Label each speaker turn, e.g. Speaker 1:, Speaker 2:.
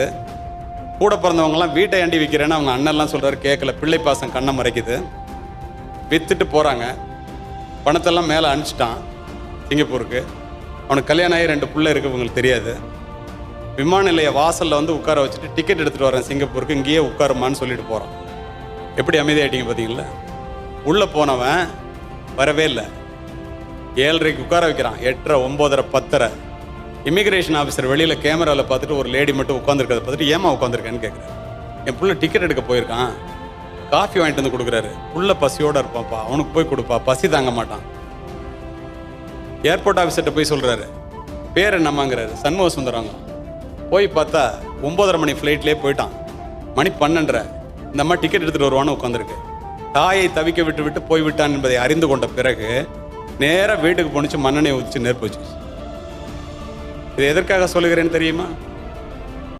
Speaker 1: வருது. கூட பிறந்தவங்கலாம் வீட்டை ஏண்டி விற்கிறேன்னு அவங்க அண்ணன்லாம் சொல்கிறாரு, கேட்கல. பிள்ளை பாசம் கண்ணை மறைக்குது. விற்றுட்டு போகிறாங்க. பணத்தெல்லாம் மேலே அனுப்பிச்சிட்டான் சிங்கப்பூருக்கு. அவனுக்கு கல்யாணம் ஆகி 2 பிள்ளை இருக்குது, இவங்களுக்கு தெரியாது. விமான நிலைய வாசலில் வந்து உட்கார வச்சுட்டு டிக்கெட் எடுத்துகிட்டு வரேன் சிங்கப்பூருக்கு, இங்கேயே உட்காருமான்னு சொல்லிட்டு போகிறான். எப்படி அமைதியாகிட்டீங்க பார்த்தீங்களா? உள்ளே போனவன் வரவே இல்லை. 7:30 உட்கார வைக்கிறான். 8:30, 9:30, 10:30. இமிக்ரேஷன் ஆஃபீஸர் வெளியில் கேமராவில் பார்த்துட்டு ஒரு லேடி மட்டும் உட்காந்துருக்கிறத பார்த்துட்டு ஏமா உட்காந்துருக்கேன்னு கேட்குறேன். என் புள்ள டிக்கெட் எடுக்க போயிருக்கான், காஃபி வாங்கிட்டு வந்து கொடுக்குறாரு, புள்ள பசியோடு இருப்பான்ப்பா, அவனுக்கு போய் கொடுப்பா, பசி தாங்க மாட்டான். ஏர்போர்ட் ஆஃபீஸர்கிட்ட போய் சொல்கிறாரு, பேர் என்னம்மாங்கிறாரு. சண்முக சுந்தரங்க. போய் பார்த்தா 9:30 மணி ஃப்ளைட்லேயே போயிட்டான். மணி 12:30. இந்த அம்மா டிக்கெட் எடுத்துகிட்டு வருவான்னு உட்காந்துருக்கு. தாயை தவிக்க விட்டு விட்டு போய்விட்டான் என்பதை அறிந்து கொண்ட பிறகு நேராக வீட்டுக்கு போனிச்சு, மண்ணெண்ணெய் ஊற்றி நெருப்பு வச்சு. இது எதற்காக சொல்லுகிறேன்னு தெரியுமா?